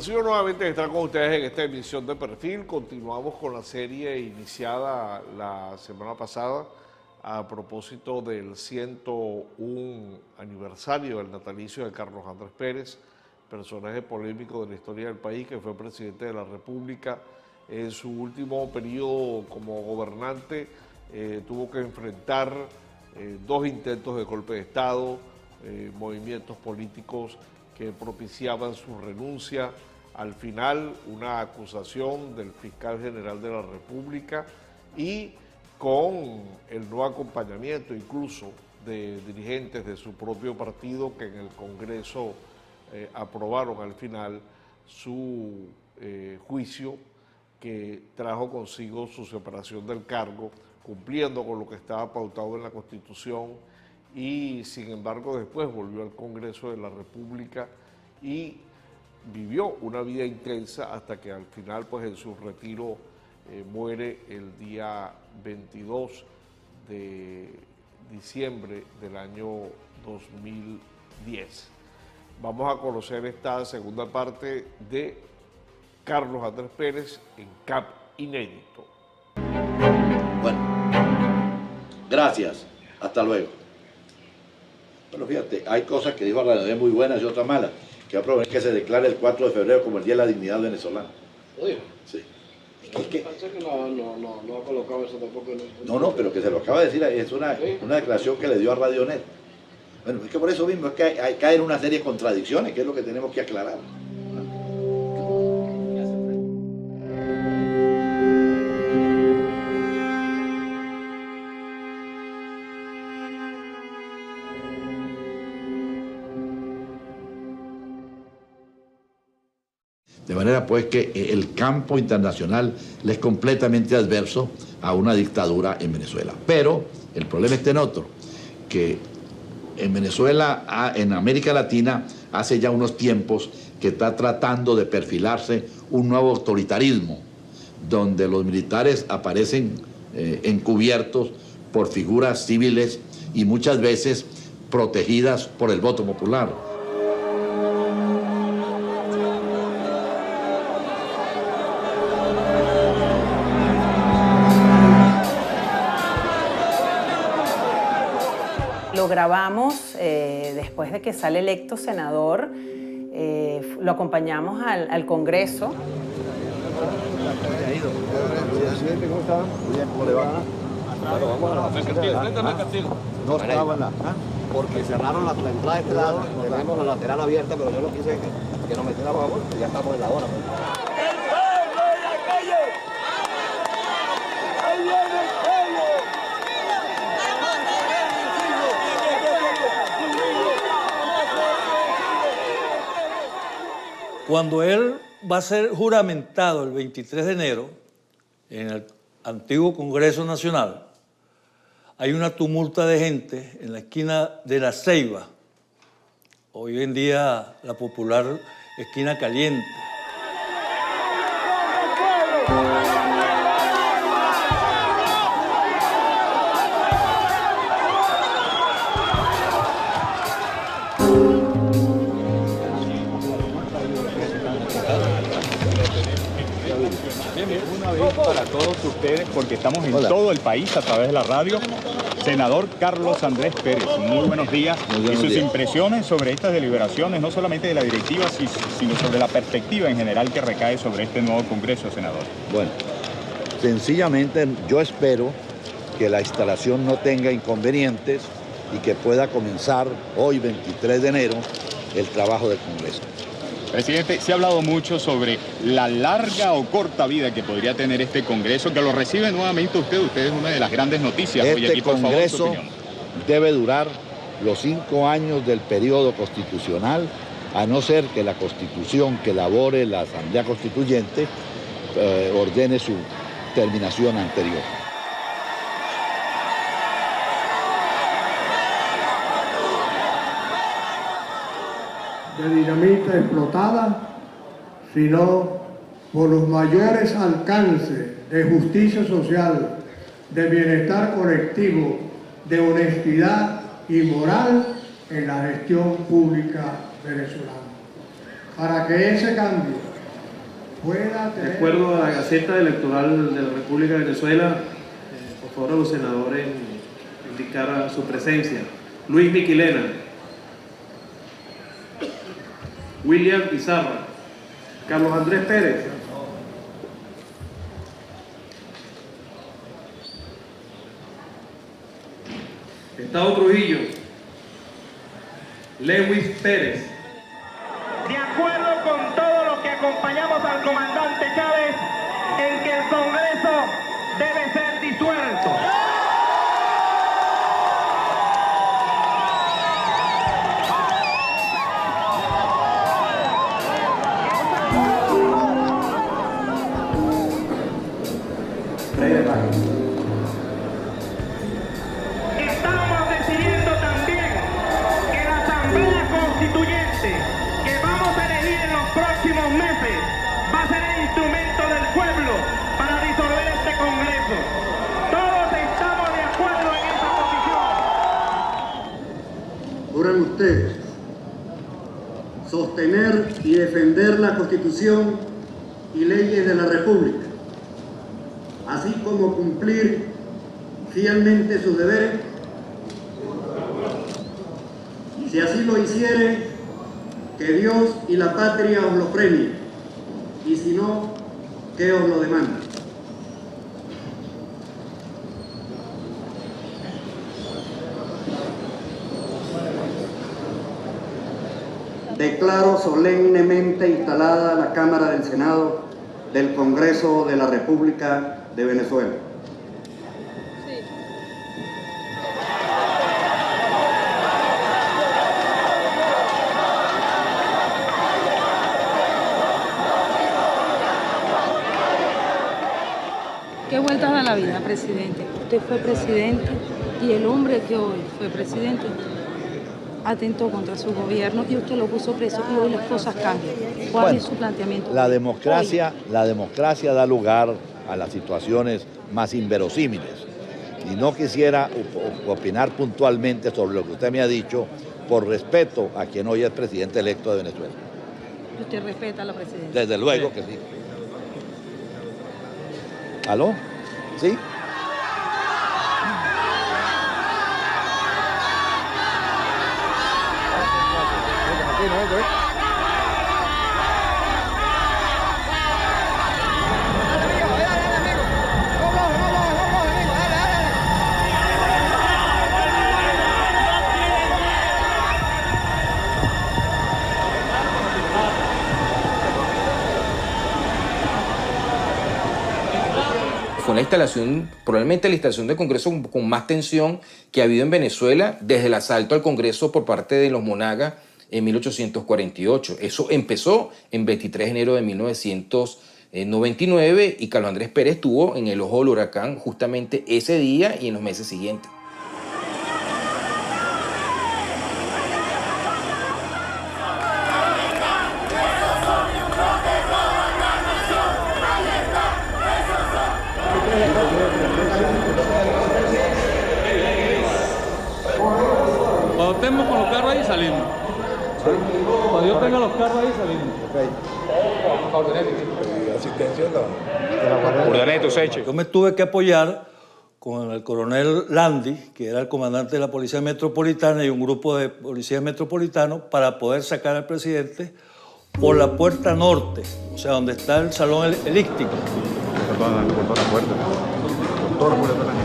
Placido nuevamente estar con ustedes en esta emisión de Perfil. Continuamos con la serie iniciada la semana pasada a propósito del 101 aniversario del natalicio de Carlos Andrés Pérez, personaje polémico de la historia del país, que fue presidente de la República. En su último periodo como gobernante tuvo que enfrentar dos intentos de golpe de Estado, movimientos políticos que propiciaban su renuncia. Al final, una acusación del fiscal general de la República y con el no acompañamiento incluso de dirigentes de su propio partido que en el Congreso aprobaron al final su juicio que trajo consigo su separación del cargo, cumpliendo con lo que estaba pautado en la Constitución, y sin embargo después volvió al Congreso de la República y vivió una vida intensa hasta que al final, pues en su retiro, muere el día 22 de diciembre del año 2010. Vamos a conocer esta segunda parte de Carlos Andrés Pérez en CAP Inédito. Bueno, gracias. Hasta luego. Bueno, fíjate, hay cosas que dijo Arradoné muy buenas y otras malas. Que va a proponer que se declare el 4 de febrero como el Día de la Dignidad venezolana. Oye. Sí. Pensé que no ha colocado eso tampoco. No, pero que se lo acaba de decir, es una declaración que le dio a Radionet. Bueno, es que por eso mismo es que hay caer en una serie de contradicciones, que es lo que tenemos que aclarar. De manera pues que el campo internacional le es completamente adverso a una dictadura en Venezuela. Pero el problema está en otro, que en Venezuela, en América Latina, hace ya unos tiempos que está tratando de perfilarse un nuevo autoritarismo, donde los militares aparecen encubiertos por figuras civiles y muchas veces protegidas por el voto popular. Lo grabamos después de que sale electo senador, lo acompañamos al Congreso. ¿Cómo está? Muy bien, ¿cómo le va? Bueno, vamos a Castillo. No estaba la... Porque cerraron la entrada de este lado, tenemos la lateral abierta, pero yo no quise que nos metiéramos a gol, ya estamos en la hora. Cuando él va a ser juramentado el 23 de enero en el antiguo Congreso Nacional, hay una tumulta de gente en la esquina de La Ceiba, hoy en día la popular esquina Caliente. Una vez para todos ustedes, porque estamos en todo el país a través de la radio. Senador Carlos Andrés Pérez, muy buenos días. Y sus impresiones sobre estas deliberaciones, no solamente de la directiva, sino sobre la perspectiva en general que recae sobre este nuevo Congreso, senador. Bueno, sencillamente yo espero que la instalación no tenga inconvenientes y que pueda comenzar hoy, 23 de enero, el trabajo del Congreso. Presidente, se ha hablado mucho sobre la larga o corta vida que podría tener este Congreso, que lo recibe nuevamente usted. Usted es una de las grandes noticias hoy aquí, por favor, su opinión. Debe durar los 5 años del periodo constitucional, a no ser que la Constitución que elabore la Asamblea Constituyente ordene su terminación anterior. De dinamita explotada, sino por los mayores alcances de justicia social, de bienestar colectivo, de honestidad y moral en la gestión pública venezolana. Para que ese cambio pueda De tener... acuerdo a la Gaceta Electoral de la República de Venezuela, por favor a los senadores indicar su presencia. Luis Miquilena, William Pizarra, Carlos Andrés Pérez, Estado Trujillo, Lewis Pérez. De acuerdo con todo lo que acompañamos al comandante Chávez en que el Congreso debe ser disuelto. Estamos decidiendo también que la Asamblea Constituyente que vamos a elegir en los próximos meses va a ser el instrumento del pueblo para disolver este Congreso. Todos estamos de acuerdo en esa posición. Juran ustedes sostener y defender la Constitución y leyes de la República, así como cumplir fielmente sus deberes. Si así lo hiciere, que Dios y la patria os lo premien, y si no, que os lo demanden. Declaro solemnemente instalada la Cámara del Senado del Congreso de la República de Venezuela. ¿Qué vueltas da la vida, presidente? Usted fue presidente y el hombre que hoy fue presidente atentó contra su gobierno y usted lo puso preso y hoy las cosas cambian. ¿Cuál es su planteamiento? La democracia da lugar a las situaciones más inverosímiles. Y no quisiera opinar puntualmente sobre lo que usted me ha dicho por respeto a quien hoy es presidente electo de Venezuela. ¿Y usted respeta a la presidencia? Desde luego que sí. ¿Aló? ¿Sí? Fue la instalación, probablemente la instalación del Congreso con más tensión que ha habido en Venezuela desde el asalto al Congreso por parte de los Monagas en 1848. Eso empezó en 23 de enero de 1999 y Carlos Andrés Pérez estuvo en el ojo del huracán justamente ese día y en los meses siguientes. Cuando estemos con los carros ahí, salimos. Cuando yo tenga los carros ahí, salimos. Yo me tuve que apoyar con el coronel Landi, que era el comandante de la Policía Metropolitana, y un grupo de policías metropolitanos para poder sacar al presidente por la puerta norte, o sea, donde está el salón elíptico. Por toda la puerta. Por toda la puerta de la gente.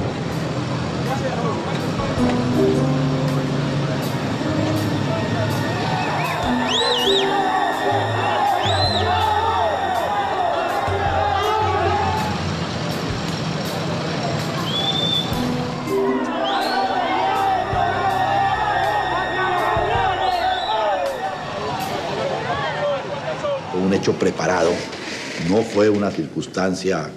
Un hecho preparado, no fue una circunstancia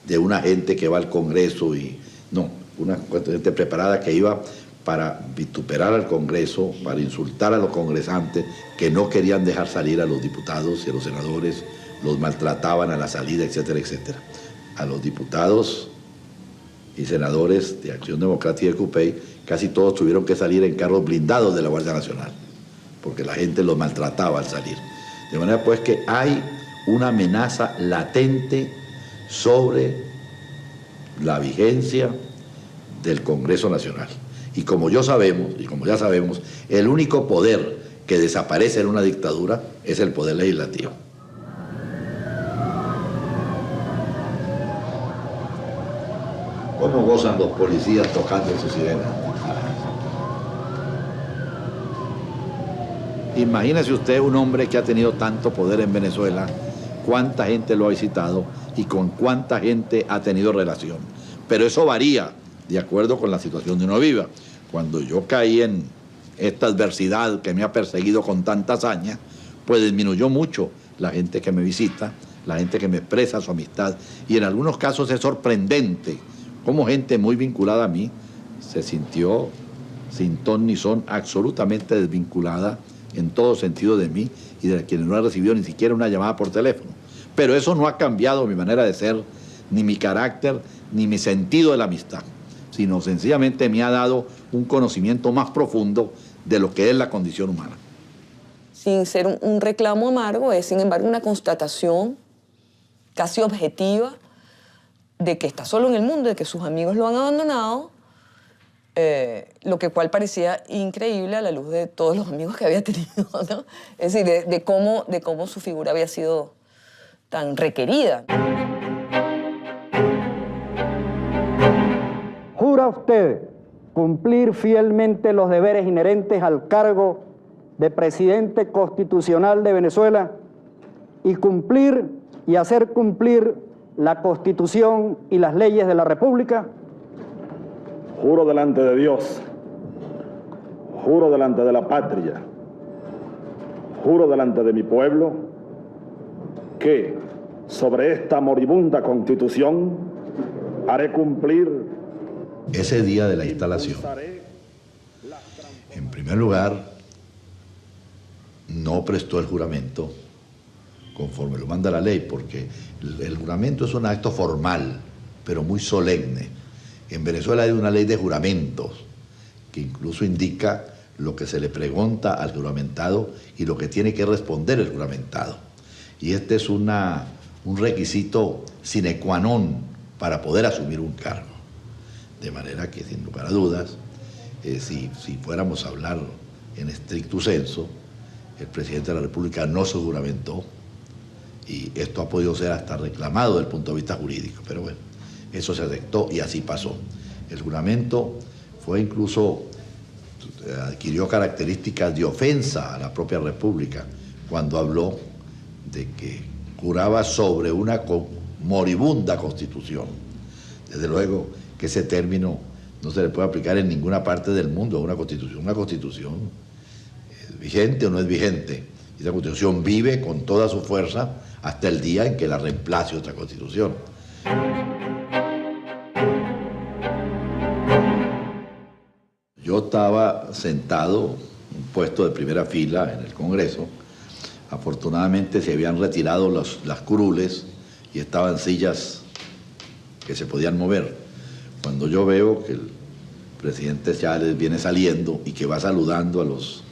de una gente que va al Congreso y no, una gente preparada que iba para vituperar al Congreso, para insultar a los congresantes que no querían dejar salir a los diputados y a los senadores, los maltrataban a la salida, etcétera, etcétera. A los diputados y senadores de Acción Democrática y de CUPEI, casi todos tuvieron que salir en carros blindados de la Guardia Nacional, porque la gente los maltrataba al salir. De manera pues que hay una amenaza latente sobre la vigencia del Congreso Nacional. Y como ya sabemos, el único poder que desaparece en una dictadura es el poder legislativo. ¿Cómo gozan los policías tocando su sirena? Imagínese usted un hombre que ha tenido tanto poder en Venezuela, cuánta gente lo ha visitado y con cuánta gente ha tenido relación. Pero eso varía de acuerdo con la situación de uno viva. Cuando yo caí en esta adversidad que me ha perseguido con tanta hazaña, pues disminuyó mucho la gente que me visita, la gente que me expresa su amistad. Y en algunos casos es sorprendente cómo gente muy vinculada a mí se sintió sin ton ni son, absolutamente desvinculada en todo sentido de mí y de quienes no han recibido ni siquiera una llamada por teléfono. Pero eso no ha cambiado mi manera de ser, ni mi carácter, ni mi sentido de la amistad, sino sencillamente me ha dado un conocimiento más profundo de lo que es la condición humana. Sin ser un reclamo amargo, es sin embargo una constatación casi objetiva de que está solo en el mundo, de que sus amigos lo han abandonado, lo que cual parecía increíble a la luz de todos los amigos que había tenido, ¿no? Es decir, de cómo su figura había sido tan requerida. ¿Jura usted cumplir fielmente los deberes inherentes al cargo de presidente constitucional de Venezuela y cumplir y hacer cumplir la Constitución y las leyes de la República? Juro delante de Dios, juro delante de la patria, juro delante de mi pueblo, que sobre esta moribunda Constitución haré cumplir. Ese día de la instalación, en primer lugar, no prestó el juramento conforme lo manda la ley, porque el juramento es un acto formal, pero muy solemne. En Venezuela hay una ley de juramentos que incluso indica lo que se le pregunta al juramentado y lo que tiene que responder el juramentado. Y este es un requisito sine qua non para poder asumir un cargo. De manera que, sin lugar a dudas, si fuéramos a hablar en estricto senso, el presidente de la República no se juramentó, y esto ha podido ser hasta reclamado desde el punto de vista jurídico, pero bueno, eso se aceptó y así pasó. El juramento fue incluso, adquirió características de ofensa a la propia República cuando habló de que juraba sobre una moribunda Constitución. Desde luego que ese término no se le puede aplicar en ninguna parte del mundo a una Constitución. Una Constitución es vigente o no es vigente. Y esa Constitución vive con toda su fuerza hasta el día en que la reemplace otra Constitución. Yo estaba sentado en un puesto de primera fila en el Congreso. Afortunadamente se habían retirado las curules y estaban sillas que se podían mover. Cuando yo veo que el presidente Chávez viene saliendo y que va saludando a los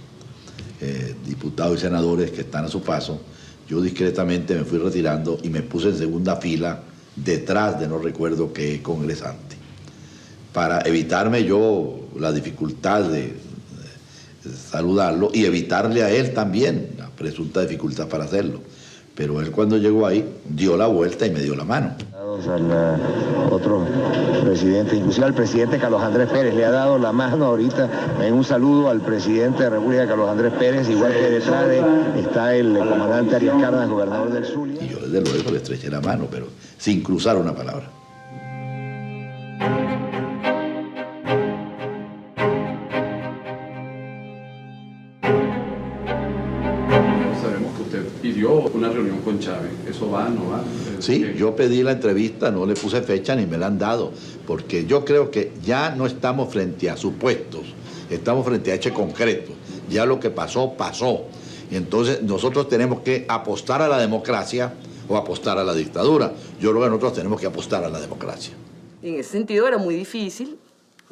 diputados y senadores que están a su paso, yo discretamente me fui retirando y me puse en segunda fila detrás de no recuerdo qué congresante, para evitarme yo la dificultad de saludarlo y evitarle a él también la presunta dificultad para hacerlo. Pero él, cuando llegó ahí, dio la vuelta y me dio la mano. Al otro presidente, inclusive al presidente Carlos Andrés Pérez, le ha dado la mano ahorita en un saludo al presidente de la República, Carlos Andrés Pérez, igual que detrás de está el comandante Arias Cárdenas, gobernador del Zulia. Y yo desde luego le estreché la mano, pero sin cruzar una palabra. Una reunión con Chávez, ¿eso va, no va? Sí, yo pedí la entrevista, no le puse fecha ni me la han dado, porque yo creo que ya no estamos frente a supuestos, estamos frente a hechos concretos. Ya lo que pasó, pasó. Y entonces nosotros tenemos que apostar a la democracia o apostar a la dictadura. Yo creo que nosotros tenemos que apostar a la democracia. En ese sentido era muy difícil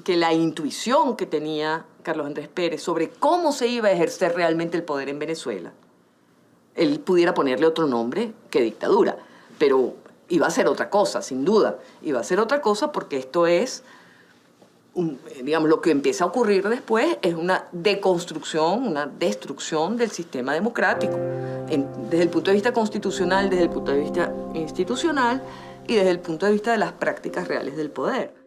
que la intuición que tenía Carlos Andrés Pérez sobre cómo se iba a ejercer realmente el poder en Venezuela él pudiera ponerle otro nombre que dictadura, pero iba a ser otra cosa, sin duda. Iba a ser otra cosa porque esto es, digamos, lo que empieza a ocurrir después es una deconstrucción, una destrucción del sistema democrático, desde el punto de vista constitucional, desde el punto de vista institucional y desde el punto de vista de las prácticas reales del poder.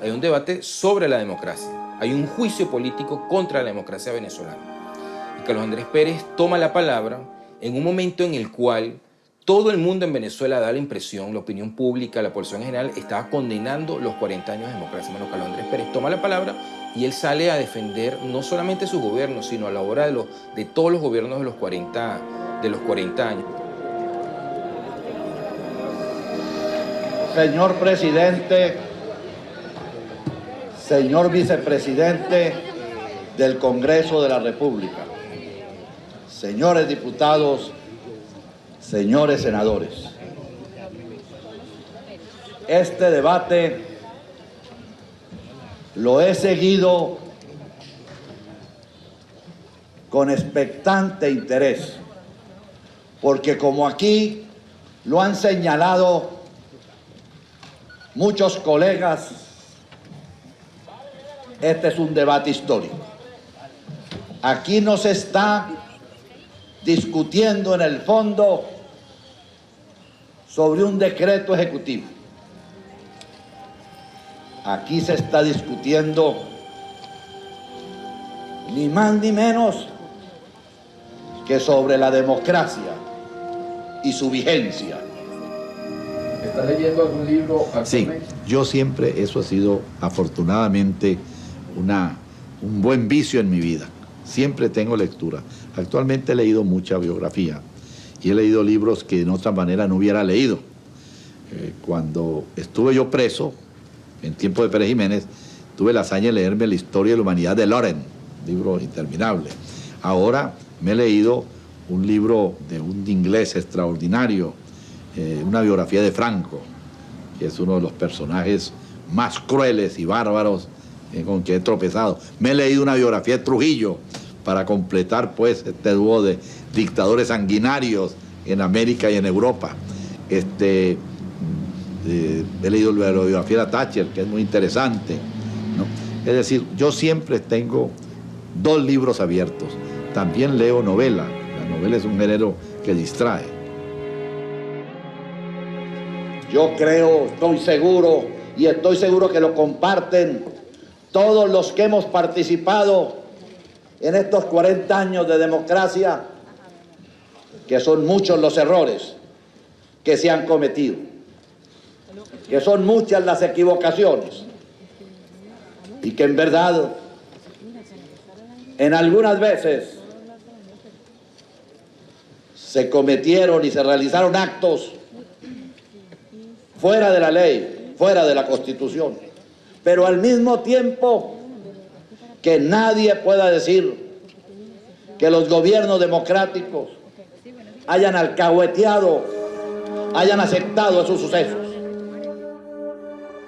Hay un debate sobre la democracia. Hay un juicio político contra la democracia venezolana. Y Carlos Andrés Pérez toma la palabra en un momento en el cual todo el mundo en Venezuela da la impresión, la opinión pública, la población en general, estaba condenando los 40 años de democracia. Bueno, Carlos Andrés Pérez toma la palabra y él sale a defender no solamente su gobierno, sino a la hora de todos los gobiernos de los 40 años. Señor presidente, señor vicepresidente del Congreso de la República, señores diputados, señores senadores, este debate lo he seguido con expectante interés, porque como aquí lo han señalado muchos colegas, este es un debate histórico. Aquí no se está discutiendo en el fondo sobre un decreto ejecutivo. Aquí se está discutiendo ni más ni menos que sobre la democracia y su vigencia. ¿Está leyendo algún libro Sí, actualmente? yo siempre, eso ha sido afortunadamente un buen vicio en mi vida. Siempre tengo lectura. Actualmente he leído mucha biografía y he leído libros que de otra manera no hubiera leído. Cuando estuve yo preso, en tiempo de Pérez Jiménez, tuve la hazaña de leerme La historia de la humanidad de Loren, libro interminable. Ahora me he leído un libro de un inglés extraordinario, una biografía de Franco, que es uno de los personajes más crueles y bárbaros con que he tropezado. Me he leído una biografía de Trujillo para completar pues este dúo de dictadores sanguinarios en América y en Europa. He leído la biografía de Thatcher, que es muy interesante, ¿no? Es decir, yo siempre tengo dos libros abiertos. También leo novela. La novela es un género que distrae. Yo creo, estoy seguro que lo comparten todos los que hemos participado en estos 40 años de democracia, que son muchos los errores que se han cometido, que son muchas las equivocaciones y que en verdad, en algunas veces se cometieron y se realizaron actos fuera de la ley, fuera de la Constitución, pero al mismo tiempo que nadie pueda decir que los gobiernos democráticos hayan alcahueteado, hayan aceptado esos sucesos.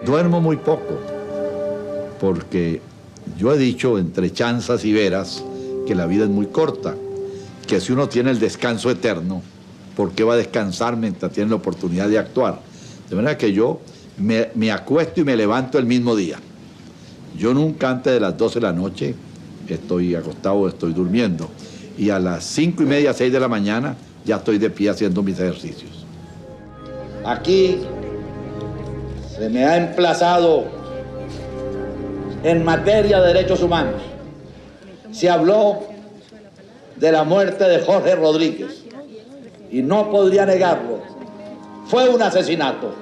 Duermo muy poco, porque yo he dicho entre chanzas y veras que la vida es muy corta, que si uno tiene el descanso eterno, ¿por qué va a descansar mientras tiene la oportunidad de actuar? De manera que yo me acuesto y me levanto el mismo día. Yo nunca antes de las 12 de la noche estoy acostado, estoy durmiendo. Y a las 5:30, 6 de la mañana ya estoy de pie haciendo mis ejercicios. Aquí se me ha emplazado en materia de derechos humanos. Se habló de la muerte de Jorge Rodríguez y no podría negarlo. Fue un asesinato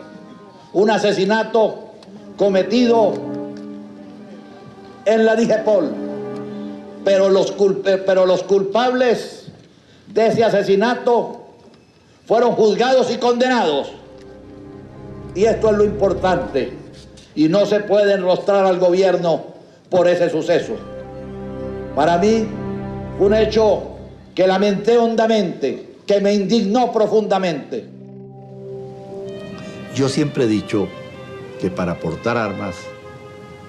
cometido en la DIGEPOL, pero los culpables de ese asesinato fueron juzgados y condenados. Y esto es lo importante, y no se puede enrostrar al gobierno por ese suceso. Para mí fue un hecho que lamenté hondamente, que me indignó profundamente. Yo siempre he dicho que para portar armas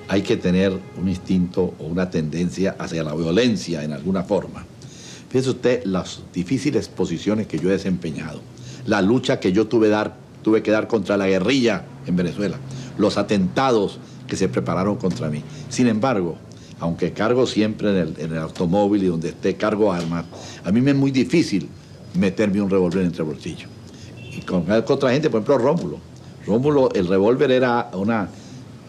hay que tener un instinto o una tendencia hacia la violencia en alguna forma. Fíjese usted las difíciles posiciones que yo he desempeñado, la lucha que yo tuve que dar contra la guerrilla en Venezuela, los atentados que se prepararon contra mí. Sin embargo, aunque cargo siempre en el automóvil y donde esté cargo armas, a mí me es muy difícil meterme un revólver entre el bolsillo. Y con otra gente, por ejemplo, Rómulo, el revólver era una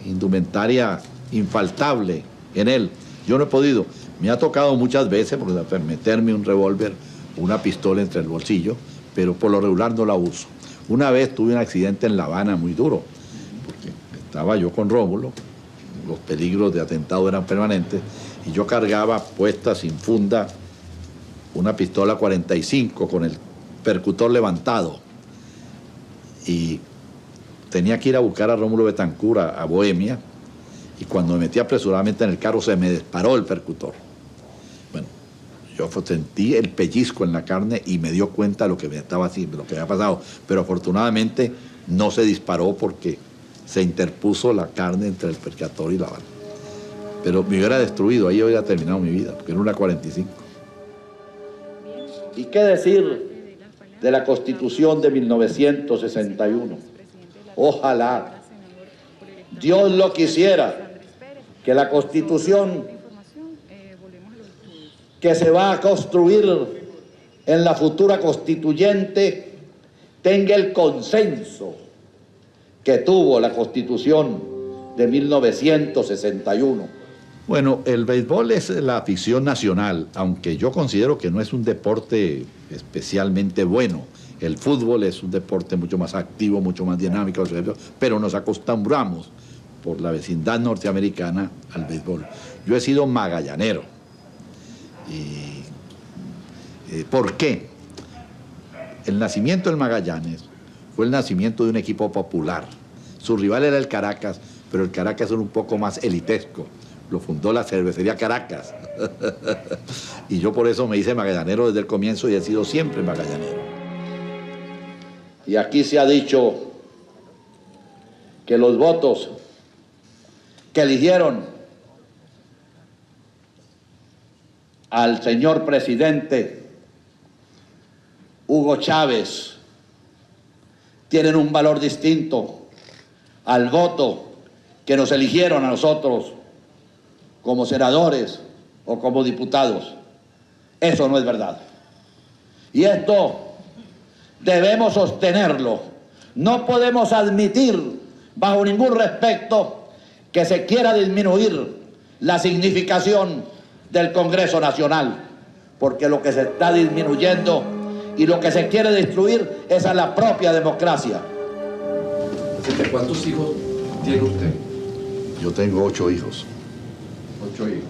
indumentaria infaltable en él. Yo no he podido. Me ha tocado muchas veces meterme un revólver o una pistola entre el bolsillo, pero por lo regular no la uso. Una vez tuve un accidente en La Habana muy duro, porque estaba yo con Rómulo, los peligros de atentado eran permanentes, y yo cargaba puesta sin funda una pistola 45 con el percutor levantado. Y tenía que ir a buscar a Rómulo Betancourt a Bohemia, y cuando me metí apresuradamente en el carro se me disparó el percutor. Bueno, yo sentí el pellizco en la carne y me dio cuenta de lo que me estaba haciendo, lo que había pasado, pero afortunadamente no se disparó porque se interpuso la carne entre el percutor y la bala. Pero me hubiera destruido, ahí hubiera terminado mi vida, porque era una 45. ¿Y qué decir de la Constitución de 1961? Ojalá Dios lo quisiera, que la Constitución que se va a construir en la futura constituyente tenga el consenso que tuvo la Constitución de 1961. Bueno, el béisbol es la afición nacional, aunque yo considero que no es un deporte especialmente bueno. El fútbol es un deporte mucho más activo, mucho más dinámico, pero nos acostumbramos por la vecindad norteamericana al béisbol. Yo he sido magallanero. ¿Por qué? El nacimiento del Magallanes fue el nacimiento de un equipo popular. Su rival era el Caracas, pero el Caracas era un poco más elitesco. Lo fundó la cervecería Caracas. Y yo por eso me hice magallanero desde el comienzo y he sido siempre magallanero. Y aquí se ha dicho que los votos que eligieron al señor presidente Hugo Chávez tienen un valor distinto al voto que nos eligieron a nosotros como senadores o como diputados. Eso no es verdad. Y esto debemos sostenerlo. No podemos admitir bajo ningún respecto que se quiera disminuir la significación del Congreso Nacional, porque lo que se está disminuyendo y lo que se quiere destruir es a la propia democracia. ¿Cuántos hijos tiene usted? Yo tengo 8 hijos. 8 hijos.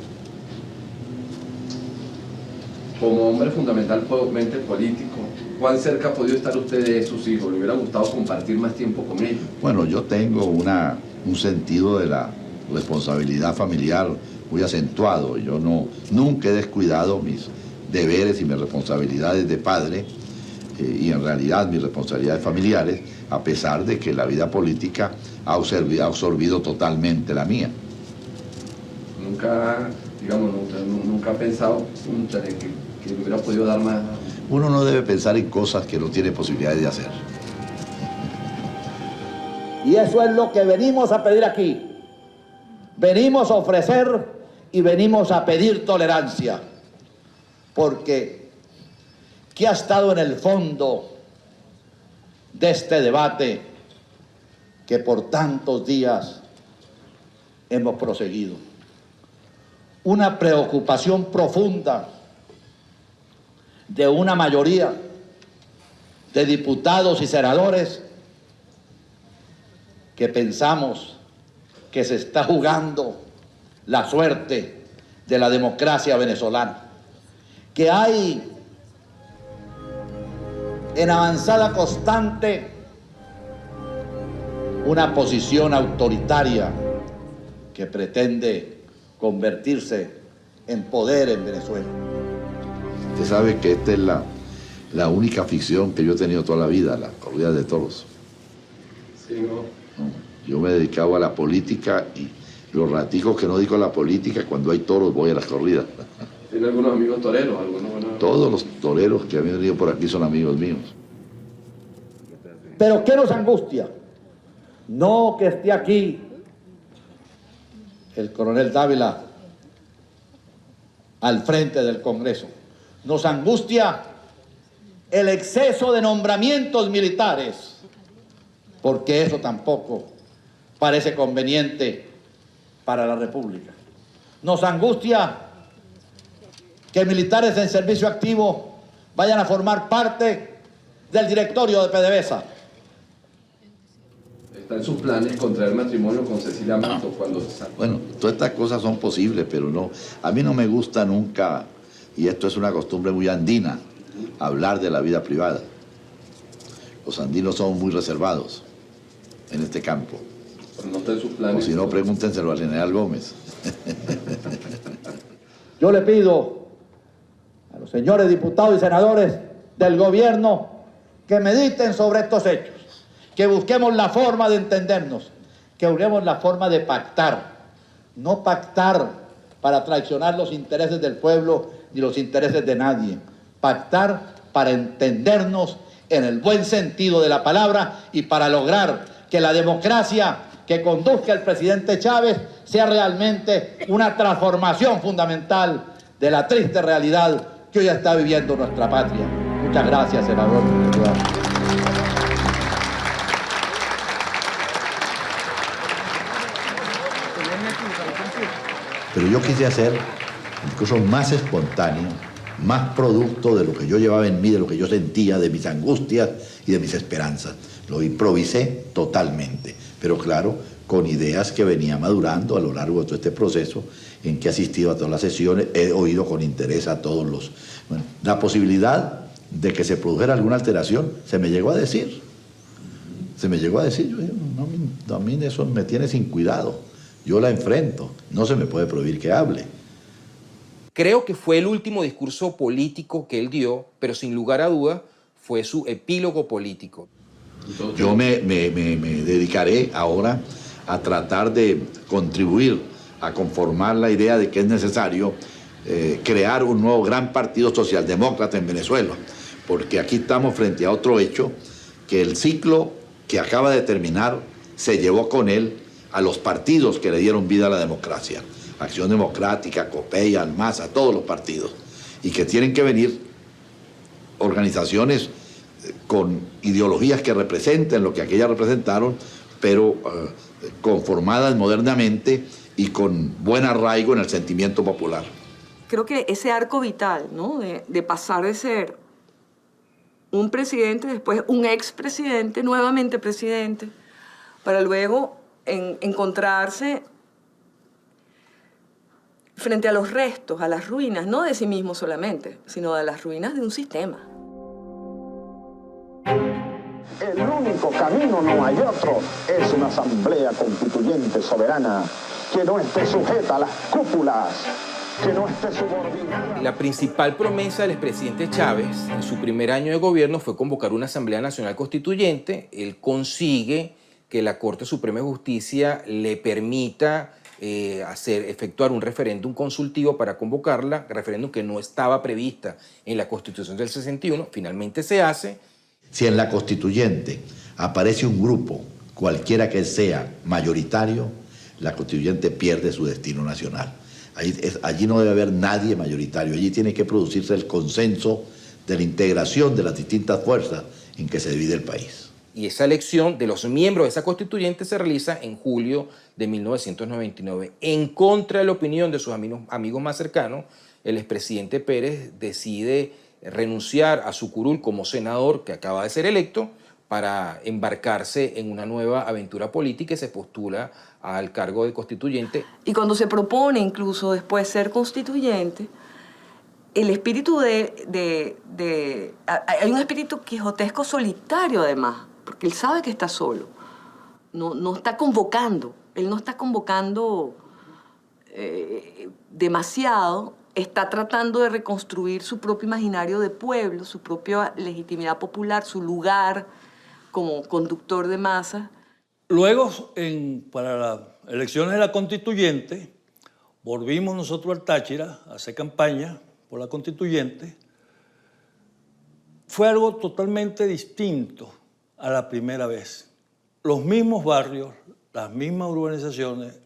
Como hombre fundamentalmente político, ¿cuán cerca ha podido estar usted de sus hijos? ¿Le hubiera gustado compartir más tiempo con ellos? Bueno, yo tengo un sentido de la responsabilidad familiar muy acentuado. Yo nunca he descuidado mis deberes y mis responsabilidades de padre y en realidad mis responsabilidades familiares, a pesar de que la vida política ha absorbido totalmente la mía. Nunca ha pensado que le hubiera podido dar más. Uno no debe pensar en cosas que no tiene posibilidades de hacer. Y eso es lo que venimos a pedir aquí. Venimos a ofrecer y venimos a pedir tolerancia. Porque ¿qué ha estado en el fondo de este debate que por tantos días hemos proseguido? Una preocupación profunda de una mayoría de diputados y senadores que pensamos que se está jugando la suerte de la democracia venezolana, que hay en avanzada constante una posición autoritaria que pretende convertirse en poder en Venezuela. Usted sabe que esta es la única afición que yo he tenido toda la vida, las corridas de toros. Sí, ¿no? Yo me dedicaba a la política y los raticos que no dedico a la política, cuando hay toros voy a las corridas. ¿Tiene algunos amigos toreros? ¿Algunos? Todos los toreros que han venido por aquí son amigos míos. Pero ¿qué nos angustia? No que esté aquí el coronel Dávila al frente del Congreso. Nos angustia el exceso de nombramientos militares, porque eso tampoco parece conveniente para la República. Nos angustia que militares en servicio activo vayan a formar parte del directorio de PDVSA. ¿Está en sus planes contraer matrimonio con Cecilia Mato cuando se salga? Bueno, todas estas cosas son posibles, pero no. A mí no me gusta nunca, y esto es una costumbre muy andina, hablar de la vida privada. Los andinos son muy reservados en este campo. Pero no está en sus planes. O si no, pregúntenselo al general Gómez. Yo le pido a los señores diputados y senadores del gobierno que mediten sobre estos hechos, que busquemos la forma de entendernos, que busquemos la forma de pactar, no pactar para traicionar los intereses del pueblo ni los intereses de nadie, pactar para entendernos en el buen sentido de la palabra y para lograr que la democracia que conduzca el presidente Chávez sea realmente una transformación fundamental de la triste realidad que hoy está viviendo nuestra patria. Muchas gracias, senador. Pero yo quise hacer un discurso más espontáneo, más producto de lo que yo llevaba en mí, de lo que yo sentía, de mis angustias y de mis esperanzas. Lo improvisé totalmente, pero claro, con ideas que venía madurando a lo largo de todo este proceso, en que he asistido a todas las sesiones, he oído con interés a todos los... Bueno, la posibilidad de que se produjera alguna alteración se me llegó a decir. Se me llegó a decir, yo digo, no, a mí eso me tiene sin cuidado. Yo la enfrento, no se me puede prohibir que hable. Creo que fue el último discurso político que él dio, pero sin lugar a duda fue su epílogo político. Yo me dedicaré ahora a tratar de contribuir a conformar la idea de que es necesario crear un nuevo gran partido socialdemócrata en Venezuela, porque aquí estamos frente a otro hecho, que el ciclo que acaba de terminar se llevó con él a los partidos que le dieron vida a la democracia. Acción Democrática, COPEI, ALMASA, todos los partidos. Y que tienen que venir organizaciones con ideologías que representen lo que aquellas representaron, pero conformadas modernamente y con buen arraigo en el sentimiento popular. Creo que ese arco vital, ¿no? de pasar de ser un presidente, después un expresidente, nuevamente presidente, para luego encontrarse frente a los restos, a las ruinas, no de sí mismo solamente, sino de las ruinas de un sistema. El único camino, no hay otro, es una asamblea constituyente soberana que no esté sujeta a las cúpulas, que no esté subordinada. La principal promesa del expresidente Chávez en su primer año de gobierno fue convocar una Asamblea Nacional Constituyente. Él consigue que la Corte Suprema de Justicia le permita efectuar un referéndum consultivo para convocarla, referéndum que no estaba prevista en la Constitución del 61, finalmente se hace. Si en la constituyente aparece un grupo, cualquiera que sea mayoritario, la constituyente pierde su destino nacional. Allí no debe haber nadie mayoritario, allí tiene que producirse el consenso de la integración de las distintas fuerzas en que se divide el país. Y esa elección de los miembros de esa constituyente se realiza en julio de 1999. En contra de la opinión de sus amigos más cercanos, el expresidente Pérez decide renunciar a su curul como senador que acaba de ser electo para embarcarse en una nueva aventura política y se postula al cargo de constituyente. Y cuando se propone incluso después ser constituyente, el espíritu hay un espíritu quijotesco solitario además, porque él sabe que está solo, no está convocando, él no está convocando demasiado. está tratando de reconstruir su propio imaginario de pueblo, su propia legitimidad popular, su lugar como conductor de masas. Luego, para las elecciones de la constituyente, volvimos nosotros al Táchira a hacer campaña por la constituyente. Fue algo totalmente distinto a la primera vez. Los mismos barrios, las mismas urbanizaciones,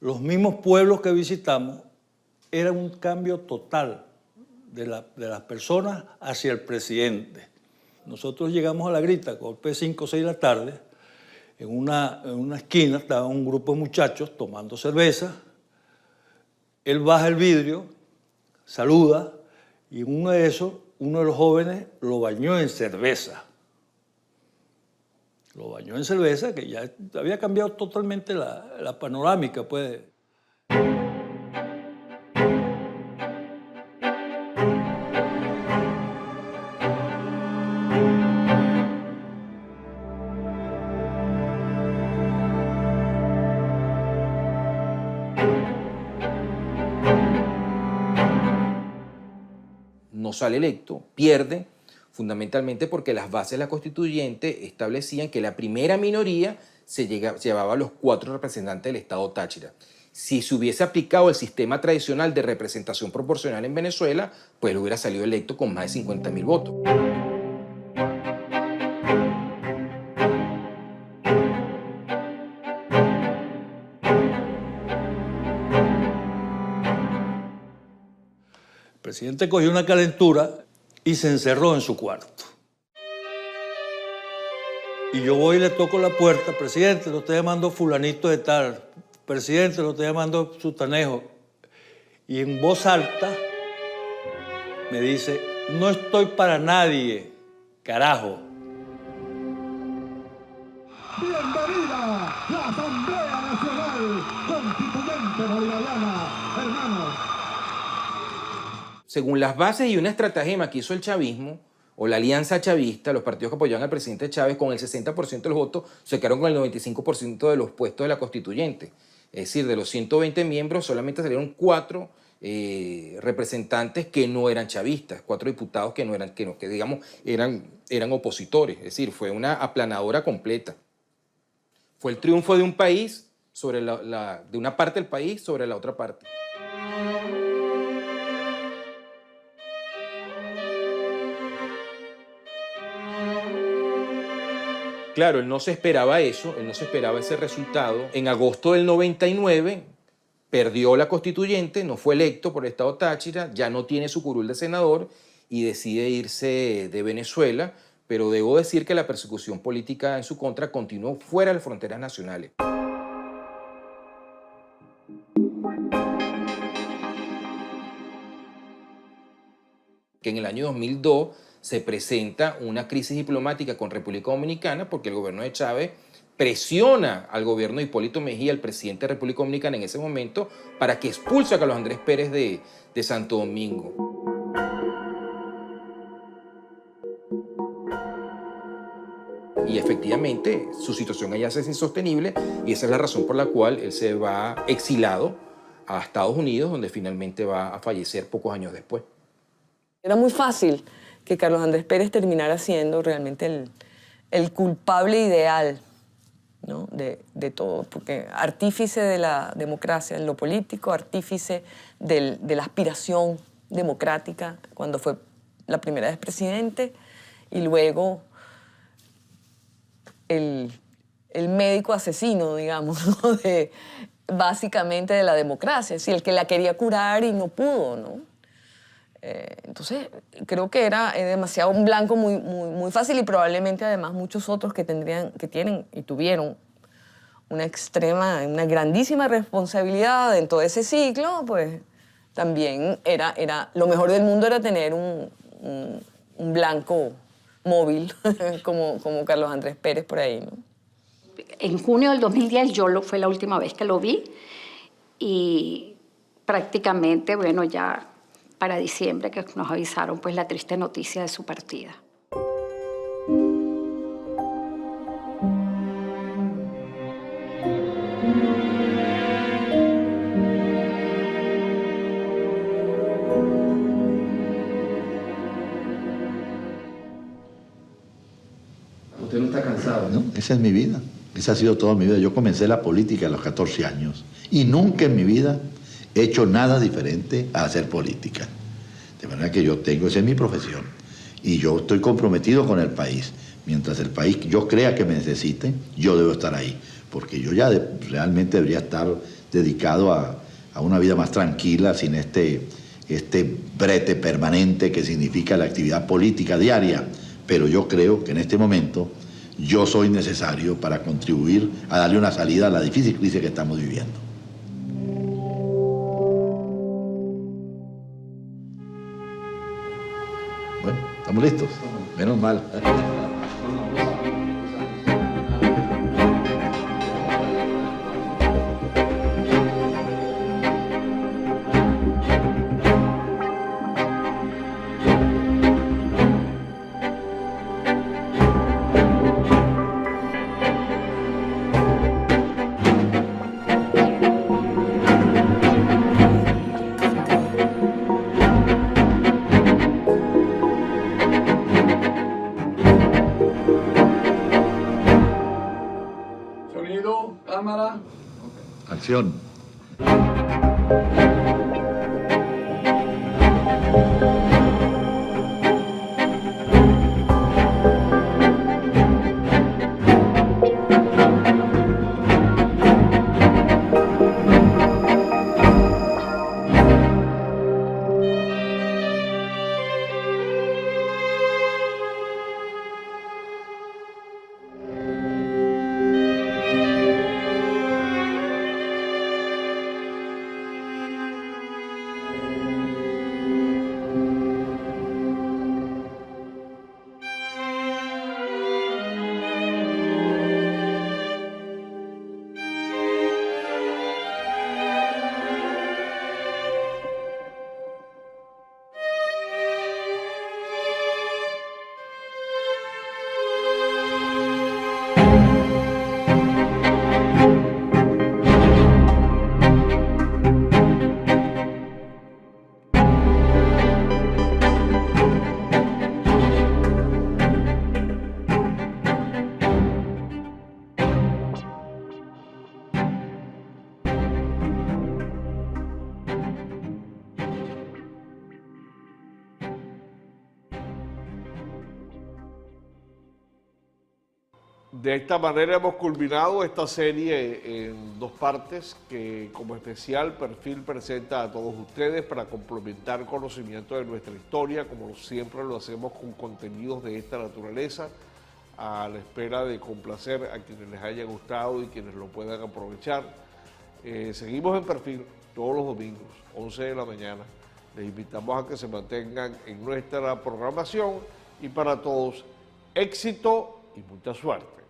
los mismos pueblos que visitamos, era un cambio total de las personas hacia el presidente. Nosotros llegamos a La Grita, golpe de 5 o 6 de la tarde, en una esquina estaba un grupo de muchachos tomando cerveza. Él baja el vidrio, saluda, y en uno de esos, uno de los jóvenes lo bañó en cerveza. Lo bañó en cerveza, que ya había cambiado totalmente la panorámica, pues. No sale electo, pierde, fundamentalmente porque las bases de la constituyente establecían que la primera minoría llevaba a los 4 representantes del Estado Táchira. Si se hubiese aplicado el sistema tradicional de representación proporcional en Venezuela, pues él hubiera salido electo con más de 50.000 votos. El presidente cogió una calentura y se encerró en su cuarto. Y yo voy y le toco la puerta: presidente, lo está llamando fulanito de tal, presidente, lo está llamando sutanejo. Y en voz alta me dice: no estoy para nadie, carajo. Bienvenida la Asamblea Nacional Constituyente Bolivariana, hermanos. Según las bases y una estratagema que hizo el chavismo, o la alianza chavista, los partidos que apoyaban al presidente Chávez, con el 60% de los votos, se quedaron con el 95% de los puestos de la constituyente. Es decir, de los 120 miembros, solamente salieron 4 representantes que no eran chavistas, 4 diputados que no eran, que digamos, eran opositores. Es decir, fue una aplanadora completa. Fue el triunfo de un país sobre de una parte del país sobre la otra parte. Claro, él no se esperaba eso, él no se esperaba ese resultado. En agosto del 99 perdió la constituyente, no fue electo por el Estado Táchira, ya no tiene su curul de senador y decide irse de Venezuela, pero debo decir que la persecución política en su contra continuó fuera de las fronteras nacionales. Que en el año 2002 se presenta una crisis diplomática con República Dominicana porque el gobierno de Chávez presiona al gobierno de Hipólito Mejía, el presidente de República Dominicana en ese momento, para que expulse a Carlos Andrés Pérez de Santo Domingo. Y efectivamente su situación allá es insostenible y esa es la razón por la cual él se va exilado a Estados Unidos, donde finalmente va a fallecer pocos años después. Era muy fácil que Carlos Andrés Pérez terminara siendo realmente el culpable ideal, ¿no? de todo, porque artífice de la democracia en lo político, artífice de la aspiración democrática cuando fue la primera vez presidente, y luego el médico asesino, digamos, ¿no? Básicamente de la democracia, es decir, el que la quería curar y no pudo, ¿no? Entonces, creo que era demasiado un blanco muy fácil y probablemente además muchos otros que tienen y tuvieron una grandísima responsabilidad dentro de ese ciclo, pues también era lo mejor del mundo era tener un blanco móvil como Carlos Andrés Pérez por ahí, ¿no? En junio del 2010 fue la última vez que lo vi y prácticamente, bueno, ya para diciembre que nos avisaron pues la triste noticia de su partida. esa es mi vida. Esa ha sido toda mi vida. Yo comencé la política a los 14 años y nunca en mi vida he hecho nada diferente a hacer política. De manera que yo tengo, esa es mi profesión. Y yo estoy comprometido con el país. Mientras el país yo crea que me necesite, yo debo estar ahí. Porque yo ya realmente debería estar dedicado a una vida más tranquila, sin este brete permanente que significa la actividad política diaria. Pero yo creo que en este momento yo soy necesario para contribuir a darle una salida a la difícil crisis que estamos viviendo. Bueno, ¿estamos listos? Menos mal. Cámara. Acción. De esta manera hemos culminado esta serie en 2 partes que como especial Perfil presenta a todos ustedes para complementar conocimiento de nuestra historia, como siempre lo hacemos con contenidos de esta naturaleza, a la espera de complacer a quienes les haya gustado y quienes lo puedan aprovechar. Seguimos en Perfil todos los domingos, 11 de la mañana. Les invitamos a que se mantengan en nuestra programación y para todos, éxito y mucha suerte.